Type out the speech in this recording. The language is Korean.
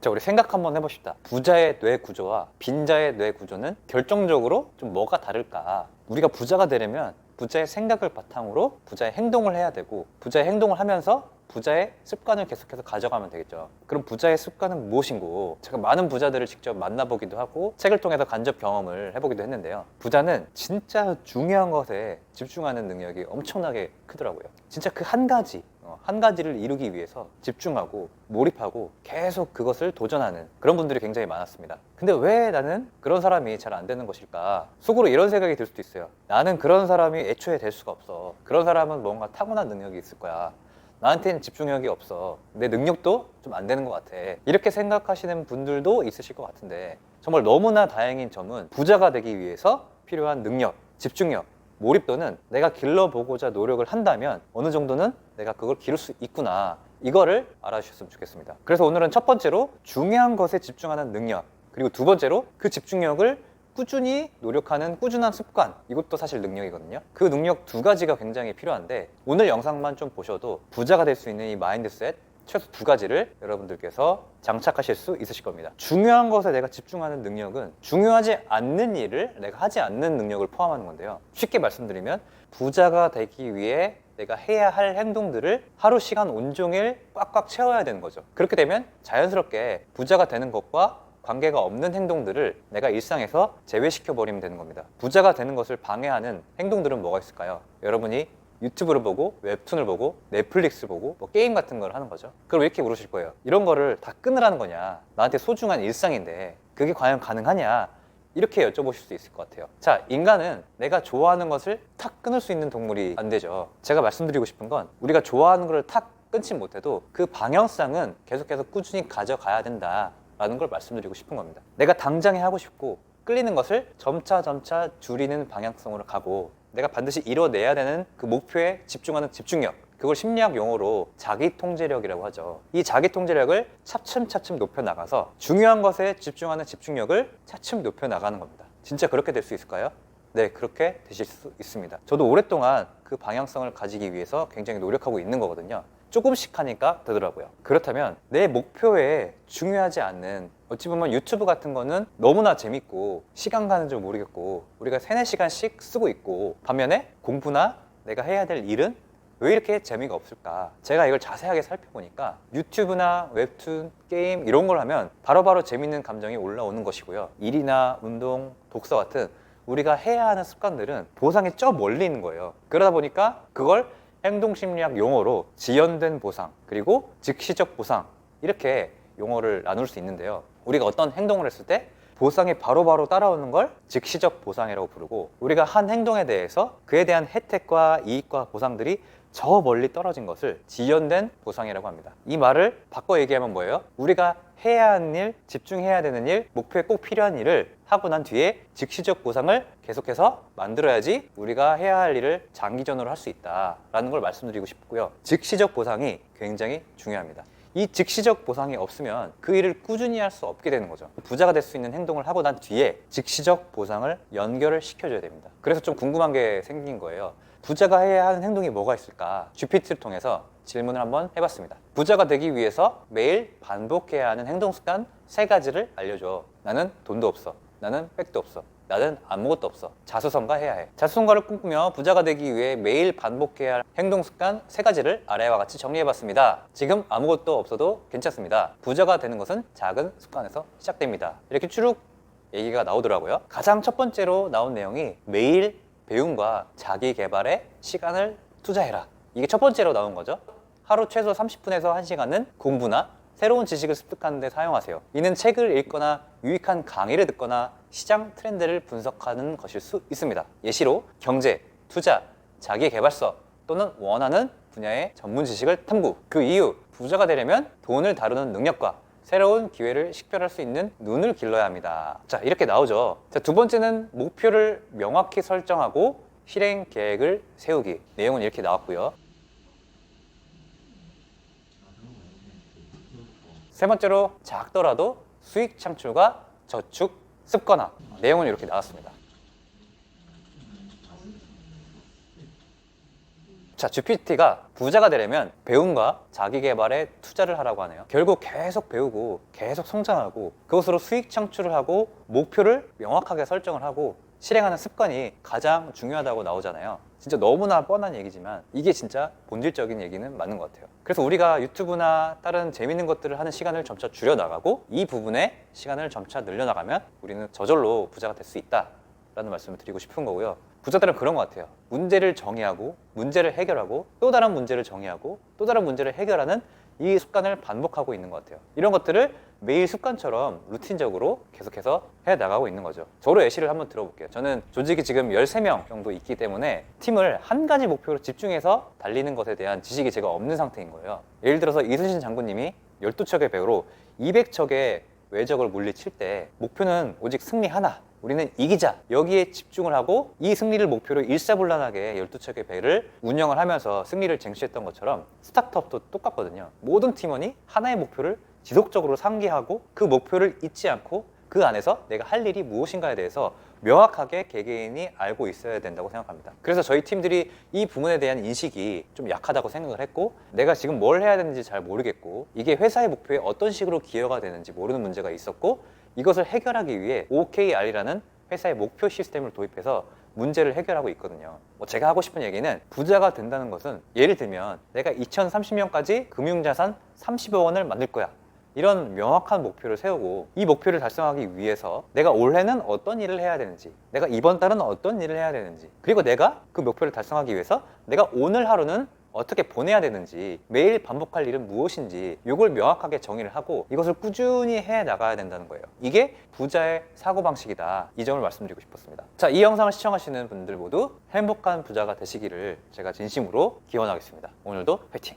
자, 우리 생각 한번 해봅시다. 부자의 뇌 구조와 빈자의 뇌 구조는 결정적으로 좀 뭐가 다를까? 우리가 부자가 되려면 부자의 생각을 바탕으로 부자의 행동을 해야 되고, 부자의 행동을 하면서 부자의 습관을 계속해서 가져가면 되겠죠. 그럼 부자의 습관은 무엇인고? 제가 많은 부자들을 직접 만나보기도 하고 책을 통해서 간접 경험을 해보기도 했는데요. 부자는 진짜 중요한 것에 집중하는 능력이 엄청나게 크더라고요. 진짜 그 한 가지를 이루기 위해서 집중하고 몰입하고 계속 그것을 도전하는 그런 분들이 굉장히 많았습니다. 근데 왜 나는 그런 사람이 잘 안 되는 것일까? 속으로 이런 생각이 들 수도 있어요. 나는 그런 사람이 애초에 될 수가 없어. 그런 사람은 뭔가 타고난 능력이 있을 거야. 나한테는 집중력이 없어. 내 능력도 좀 안 되는 것 같아. 이렇게 생각하시는 분들도 있으실 것 같은데, 정말 너무나 다행인 점은 부자가 되기 위해서 필요한 능력, 집중력, 몰입도는 내가 길러보고자 노력을 한다면 어느 정도는 내가 그걸 기를 수 있구나, 이거를 알아주셨으면 좋겠습니다. 그래서 오늘은 첫 번째로 중요한 것에 집중하는 능력, 그리고 두 번째로 그 집중력을 꾸준히 노력하는 꾸준한 습관, 이것도 사실 능력이거든요. 그 능력 두 가지가 굉장히 필요한데, 오늘 영상만 좀 보셔도 부자가 될 수 있는 이 마인드셋 최소 두 가지를 여러분들께서 장착하실 수 있으실 겁니다. 중요한 것에 내가 집중하는 능력은 중요하지 않는 일을 내가 하지 않는 능력을 포함하는 건데요. 쉽게 말씀드리면 부자가 되기 위해 내가 해야 할 행동들을 하루 시간 온종일 꽉꽉 채워야 되는 거죠. 그렇게 되면 자연스럽게 부자가 되는 것과 관계가 없는 행동들을 내가 일상에서 제외시켜 버리면 되는 겁니다. 부자가 되는 것을 방해하는 행동들은 뭐가 있을까요? 여러분이 유튜브를 보고, 웹툰을 보고, 넷플릭스 보고, 뭐 게임 같은 걸 하는 거죠. 그럼 이렇게 물으실 거예요. 이런 거를 다 끊으라는 거냐? 나한테 소중한 일상인데 그게 과연 가능하냐? 이렇게 여쭤보실 수 있을 것 같아요. 자, 인간은 내가 좋아하는 것을 탁 끊을 수 있는 동물이 안 되죠. 제가 말씀드리고 싶은 건, 우리가 좋아하는 걸 탁 끊지 못해도 그 방향성은 계속해서 꾸준히 가져가야 된다 라는 걸 말씀드리고 싶은 겁니다. 내가 당장에 하고 싶고 끌리는 것을 점차 줄이는 방향성으로 가고, 내가 반드시 이뤄내야 되는 그 목표에 집중하는 집중력, 그걸 심리학 용어로 자기통제력이라고 하죠. 이 자기통제력을 차츰 높여나가서 중요한 것에 집중하는 집중력을 차츰 높여나가는 겁니다. 진짜 그렇게 될 수 있을까요? 네, 그렇게 되실 수 있습니다. 저도 오랫동안 그 방향성을 가지기 위해서 굉장히 노력하고 있는 거거든요. 조금씩 하니까 되더라고요. 그렇다면 내 목표에 중요하지 않는, 어찌 보면 유튜브 같은 거는 너무나 재밌고 시간 가는 줄 모르겠고 우리가 3-4시간씩 쓰고 있고, 반면에 공부나 내가 해야 될 일은 왜 이렇게 재미가 없을까? 제가 이걸 자세하게 살펴보니까 유튜브나 웹툰, 게임 이런 걸 하면 바로바로 재밌는 감정이 올라오는 것이고요. 일이나 운동, 독서 같은 우리가 해야 하는 습관들은 보상이 저 멀리 있는 거예요. 그러다 보니까 그걸 행동심리학 용어로 지연된 보상, 그리고 즉시적 보상, 이렇게 용어를 나눌 수 있는데요. 우리가 어떤 행동을 했을 때 보상이 바로바로 따라오는 걸 즉시적 보상이라고 부르고, 우리가 한 행동에 대해서 그에 대한 혜택과 이익과 보상들이 저 멀리 떨어진 것을 지연된 보상이라고 합니다. 이 말을 바꿔 얘기하면 뭐예요? 우리가 해야 하는 일, 집중해야 되는 일, 목표에 꼭 필요한 일을 하고 난 뒤에 즉시적 보상을 계속해서 만들어야지 우리가 해야 할 일을 장기전으로 할 수 있다라는 걸 말씀드리고 싶고요. 즉시적 보상이 굉장히 중요합니다. 이 즉시적 보상이 없으면 그 일을 꾸준히 할 수 없게 되는 거죠. 부자가 될 수 있는 행동을 하고 난 뒤에 즉시적 보상을 연결을 시켜줘야 됩니다. 그래서 좀 궁금한 게 생긴 거예요. 부자가 해야 하는 행동이 뭐가 있을까? GPT를 통해서 질문을 한번 해봤습니다. 부자가 되기 위해서 매일 반복해야 하는 행동 습관 3가지를 알려줘. 나는 돈도 없어. 나는 백도 없어. 나는 아무것도 없어. 자수성가해야 해. 자수성가를 꿈꾸며 부자가 되기 위해 매일 반복해야 할 행동 습관 3가지를 아래와 같이 정리해봤습니다. 지금 아무것도 없어도 괜찮습니다. 부자가 되는 것은 작은 습관에서 시작됩니다. 이렇게 쭉 얘기가 나오더라고요. 가장 첫 번째로 나온 내용이 매일 배움과 자기 개발에 시간을 투자해라. 이게 첫 번째로 나온 거죠. 하루 최소 30분에서 1시간은 공부나 새로운 지식을 습득하는 데 사용하세요. 이는 책을 읽거나 유익한 강의를 듣거나 시장 트렌드를 분석하는 것일 수 있습니다. 예시로 경제, 투자, 자기개발서 또는 원하는 분야의 전문 지식을 탐구. 그 이유, 부자가 되려면 돈을 다루는 능력과 새로운 기회를 식별할 수 있는 눈을 길러야 합니다. 자, 이렇게 나오죠. 자, 두 번째는 목표를 명확히 설정하고 실행 계획을 세우기. 내용은 이렇게 나왔고요. 세 번째로 작더라도 수익 창출과 저축 습관화. 내용은 이렇게 나왔습니다. 자, GPT가 부자가 되려면 배움과 자기 개발에 투자를 하라고 하네요. 결국 계속 배우고 계속 성장하고 그것으로 수익 창출을 하고 목표를 명확하게 설정을 하고 실행하는 습관이 가장 중요하다고 나오잖아요. 진짜 너무나 뻔한 얘기지만 이게 진짜 본질적인 얘기는 맞는 것 같아요. 그래서 우리가 유튜브나 다른 재밌는 것들을 하는 시간을 점차 줄여나가고 이 부분에 시간을 점차 늘려나가면 우리는 저절로 부자가 될 수 있다라는 말씀을 드리고 싶은 거고요. 부자들은 그런 것 같아요. 문제를 정의하고 문제를 해결하고 또 다른 문제를 정의하고 또 다른 문제를 해결하는 이 습관을 반복하고 있는 것 같아요. 이런 것들을 매일 습관처럼 루틴적으로 계속해서 해나가고 있는 거죠. 저로 예시를 한번 들어볼게요. 저는 조직이 지금 13명 정도 있기 때문에 팀을 한 가지 목표로 집중해서 달리는 것에 대한 지식이 제가 없는 상태인 거예요. 예를 들어서 이순신 장군님이 12척의 배우로 200척의 외적을 물리칠 때 목표는 오직 승리 하나, 우리는 이기자, 여기에 집중을 하고 이 승리를 목표로 일사불란하게 12척의 배를 운영을 하면서 승리를 쟁취했던 것처럼 스타트업도 똑같거든요. 모든 팀원이 하나의 목표를 지속적으로 상기하고 그 목표를 잊지 않고 그 안에서 내가 할 일이 무엇인가에 대해서 명확하게 개개인이 알고 있어야 된다고 생각합니다. 그래서 저희 팀들이 이 부분에 대한 인식이 좀 약하다고 생각을 했고 내가 지금 뭘 해야 되는지 잘 모르겠고 이게 회사의 목표에 어떤 식으로 기여가 되는지 모르는 문제가 있었고 이것을 해결하기 위해 OKR이라는 회사의 목표 시스템을 도입해서 문제를 해결하고 있거든요. 제가 하고 싶은 얘기는 부자가 된다는 것은 예를 들면 내가 2030년까지 금융자산 30억 원을 만들 거야. 이런 명확한 목표를 세우고 이 목표를 달성하기 위해서 내가 올해는 어떤 일을 해야 되는지 내가 이번 달은 어떤 일을 해야 되는지 그리고 내가 그 목표를 달성하기 위해서 내가 오늘 하루는 어떻게 보내야 되는지 매일 반복할 일은 무엇인지 이걸 명확하게 정의를 하고 이것을 꾸준히 해 나가야 된다는 거예요. 이게 부자의 사고방식이다. 이 점을 말씀드리고 싶었습니다. 자, 이 영상을 시청하시는 분들 모두 행복한 부자가 되시기를 제가 진심으로 기원하겠습니다. 오늘도 화이팅!